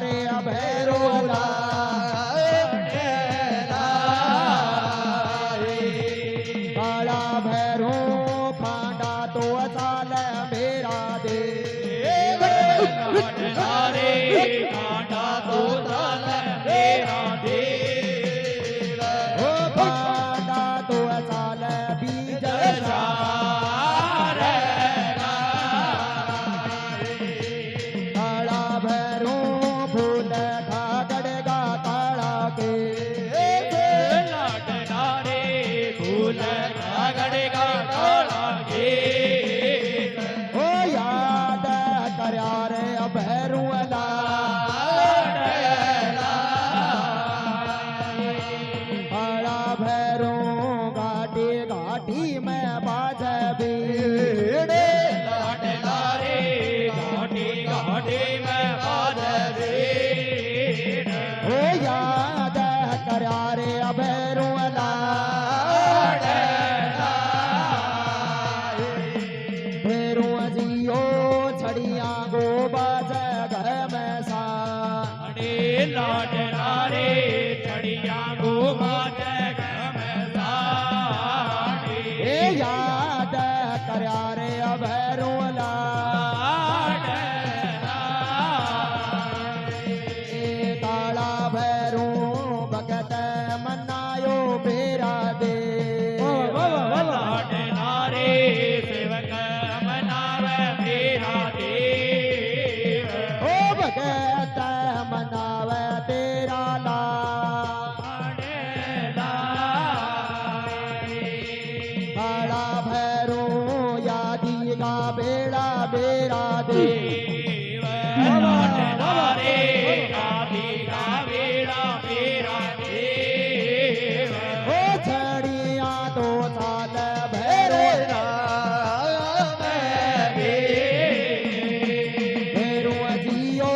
रे भैरोला काला भैरो खांडा तो चाल मेरा देव रे कांडा तो चाल मेरा देव ओ खांडा तो चाल बीज काला भैरो फूल खागड़गा काला के लाडना रे फूल खागड़गा काला के ओ याद करया रे भैरुला काला भैरो घाटी घाटी में बाज बीड़े लाडना रे घाटी घाटी में बाजरे ओ याद करया रे भैरुला भैरो जियो छड़िया गो बाज घर में सा अरे लाडना रे चढ़िया गो माते घमसाने ए याद करया रे भैरुला काला भैरो भगत मनायो बेरा दे लाडना रे सेवक मनावे मेरा देव ओ भगत मनावे तेरा ला काला भैरो यादी का बेड़ा बेरा दे लाडना रे आदि का बेड़ा मेरा देव ओ छड़िया तो साल भैरो भैरो जियो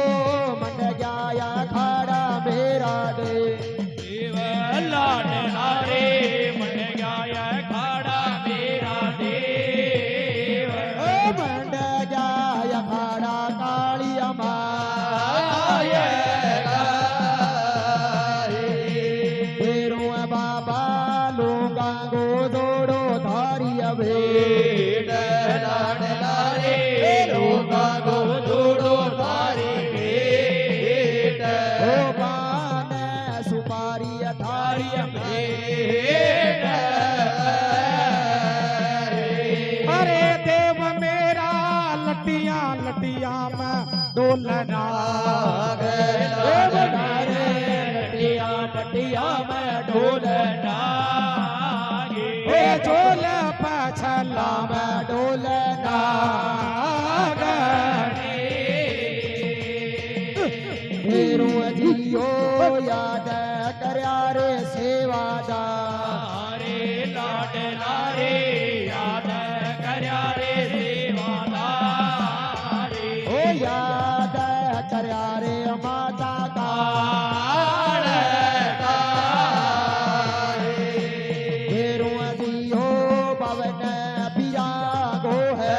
मन गया खाड़ा बेरा दे लाडना रे मन गया खाड़ा मेरा देव ओ मन गया खाड़ा काली भैरो बाबा लोगा गो जोड़ो धारी भेड़ लाडना रे लोगा गो जोड़ो तारी भेट ओ पान सुपारी थारी भेट अरे देव मेरा लटिया लटिया में डोलना देव नारे लटिया लटिया में ढोलना ओ झोल पछला में ढोलना भैरो जियो याद करया रे सेवादार रे लाडना रे याद करया रे सेवादार ओ याद करया रे माता का भैरो जियो पवन पिया गो है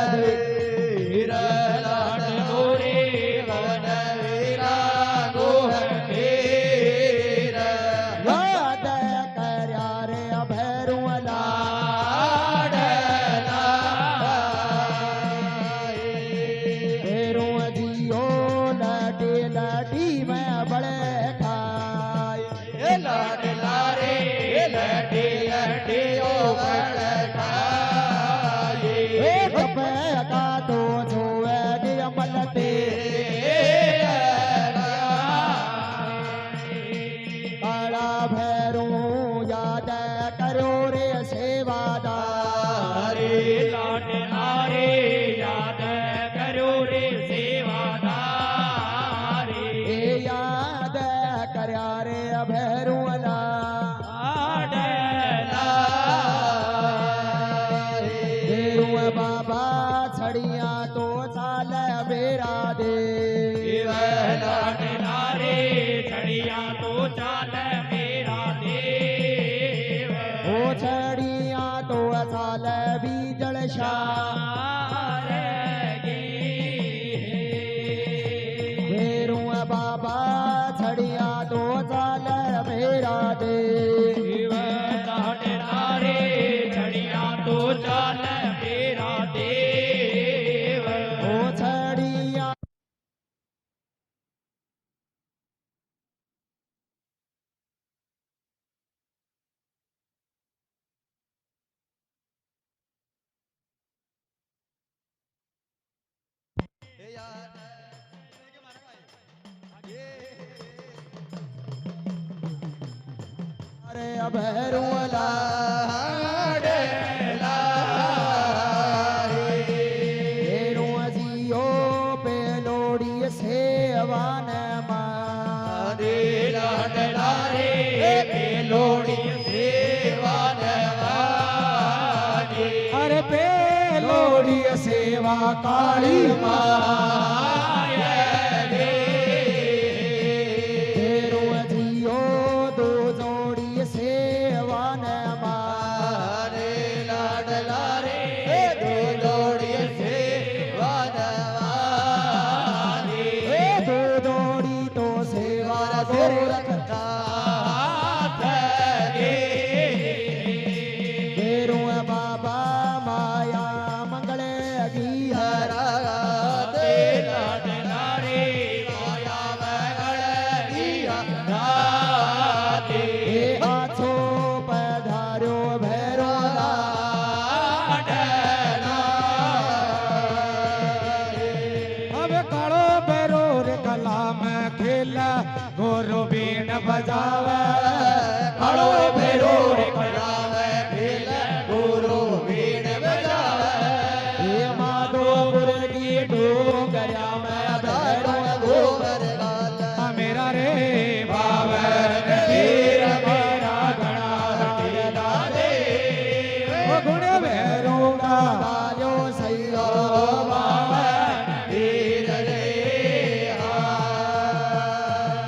लाडनो रे पवन वीरा गोह वीर याद करया रे भैरुला भैरो जियो लटी लटी में बड़े खाए लाडना रे लटी लटी ओ बड़काए कपे का तो छुए दिया मलते काला भैरो याद करो रे सेवादार लाडना रे याद करो रे सेवादार ए याद करया रे भैरुला भैरू बाबा छड़िया तो चाल बेरा दे लाडना रे छड़िया तो चाल मेरा देव ओ छड़िया तो चाल बीजल शाह भैरू बाबा रे भैरू लाडे भैरू जियो पेलोड़ी सेवान मारे लाडला रे पेलोड़ी सेवान मारे अरे पेलोड़ी सेवा काली माया रे भैरू जियो दो जोड़ी सेवान मारे लाडला रे दो जोड़ी सेवान मारे दो जोड़ी तो सेवा गोरख भैरू बाबा माया मंगले अगिहरा लाडला रे माया मंगल दिया राते आछो पधार्यो भैरो अब कालो बेरो रे कला में खेला गोरो बीन बजावे कालो भैरो रे बजावे खेल गुरु वीण बजावे हे माधो मुर्गी डोगया मैं भैरो गोबर गाल मेरा रे बावन वीर मेरा गणा ढीला दे ओ गुण भैरो का बालो सैयो बावन वीर रे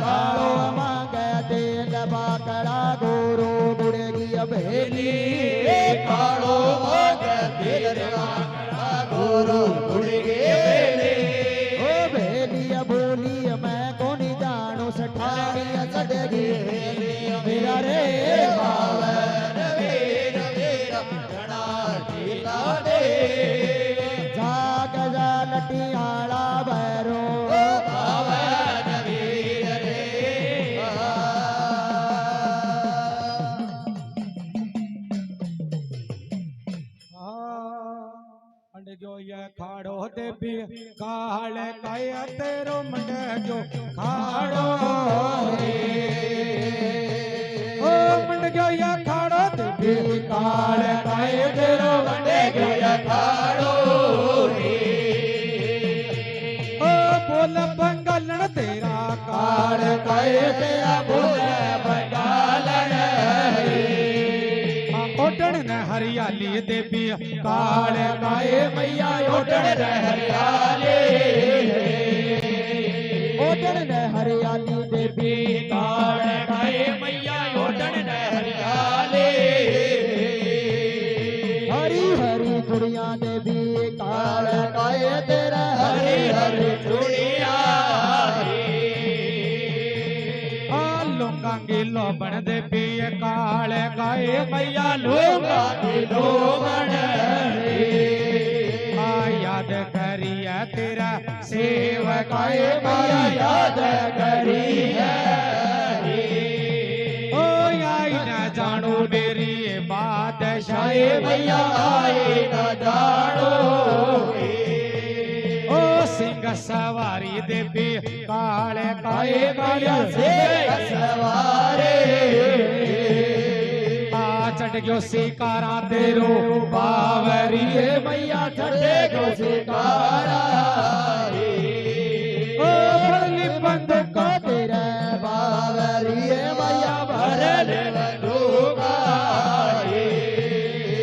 कालो मांगे तेल बाकड़ा गोरो गुड़गी भेली कालो मग दिल रे गुरु गुड़गे बेले ओ भेली बोली मैं कोनी जानो सठानी सदगी मेरा रे बावन वीर मेरा गणा ढीला दे जाग जा लटियाला भैरो बावन वीर रे मंड जो ये खाड़ो देवी काल काय तेरो मंड जो खाड़ो रे ओ मंड जो ये खाड़ो देवी काल काय तेरो मंड जो ये खाड़ो रे ओ बोल बंगालन तेरा काल काय तेरा बोल बंगालन ओटण न हरियाली देवी काल काय मैया ओटण ओटण हरियाले ओटन ने हरियाली देवी काल काए मैया ओटण हरियाले हरी हरी चुड़िया देवी काल काए तेरा हरि हरि चुड़िया लोंगा गिलो बन देवी काल काय मैया लोंगा लोगा लोगण याद करिया तेरा सेवकाय मैया मैया याद करी है ओ आई न जानो मेरी बादशाह मैया आए न जानो ओ सिंह सवारी देवी काल काय मैया से सवारे चढ़ गयो सिकारा तेरो बावरी मैया चढ़े गो सिकारा ओ भरली बंदूक का तेरा बावरी मैया भरल बंदूका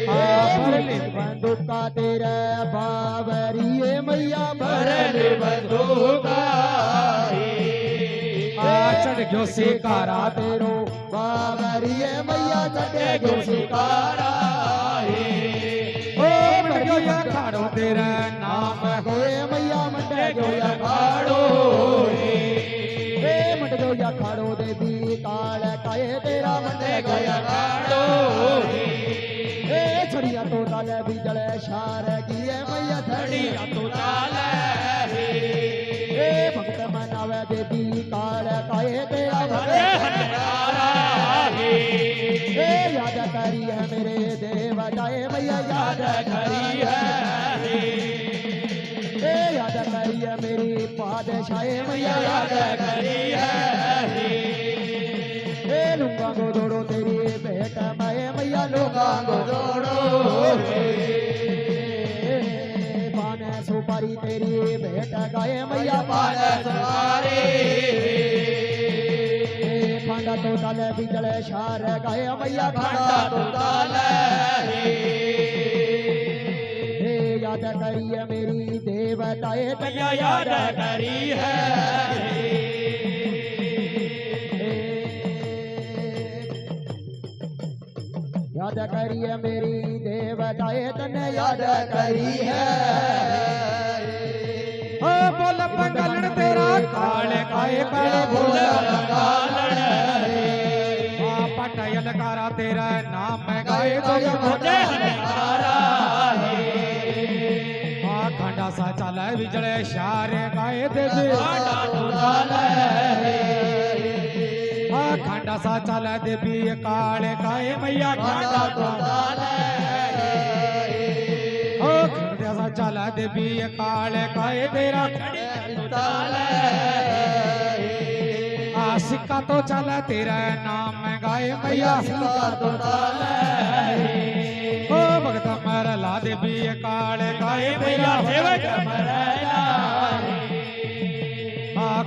भरली बंदूक का तेरा बावरी मैया भरल बंदूका चढ़ गयो सिकारा तेरो बावरी मैया चढ़े गो सिकारा ओ मट गयो या खाड़ो तेरा नाम गोए मैया मंडे गो या खाड़ो मट गो या खाड़ो देवी काल काए तेरा मंडे गो या खाड़ो छड़िया तो ताल भी जले शार किए मैया छड़िया तो चाले भक्त मनावे देवी काल काए तेरा भले हंडारा याद करी है मेरे देव जाए मैया याद करी है याद करी है मेरी पादशाह मैया याद करी है लूंगा को दौड़ो तेरी पान सुपारी तेरी भेंट गाए मैया पान सुपारी खंडा तो तल बिजल शार गाए मैया खंडा तो ताल याद करिए मेरी देवताए मैया याद करी है याद करिए मेरी देवताए तने याद करी है ओ बोल पंगलण तेरा काले काए काले बोल कालण पटयल कारा तेरा नाम मैं गाए तो ये मुझे हकारा खंडा सा चल बिजले शारे गाए देवी खंडा तो ताल खंडा सा चल देवी काले काए मैया खंडा तो ताल ओ खंडा सा चल देवी काले काए तेरा ताल सिक्का तो चल तेरा नाम मैं गाए मैया सिक्का तो ताल ओ भगत मर ला देवी काले काए मैया मैया सेवक मरला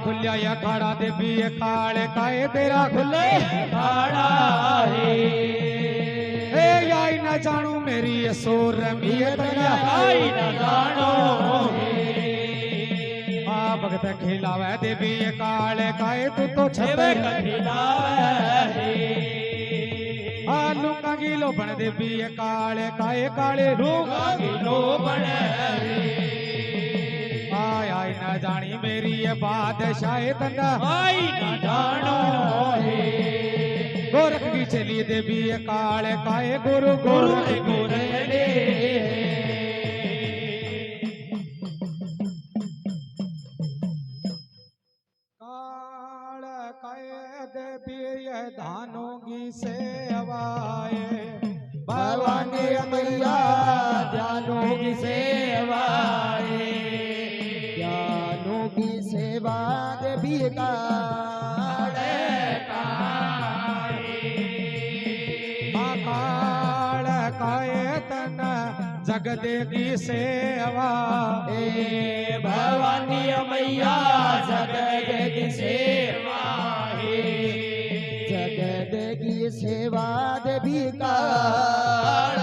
खुलिया या खाड़ा देवी काले काए तेरा खुले खाड़ा ए आई न जानू मेरी ये सोर रमीयत आई न जानो भगत खिलावे देवी काले काए तू तो छबे खिलावे लुंगा गिलो बन देवी काले काए काले लूंगा गिलो बने आय आय न जानी मेरी ये बादशाह तंदा आई न जानो गोरख की चली देवी काले काए गुरु गुरु गुरु गुरु दे काल काए देवी धानों की सेवाए भवानी मैया ध्यानों की सेवाए ज्ञानों की सेवा देवी काले काल काए तन जगदे की सेवा ए भवानी मैया जगत की सेवा जगत की सेवा देवी काल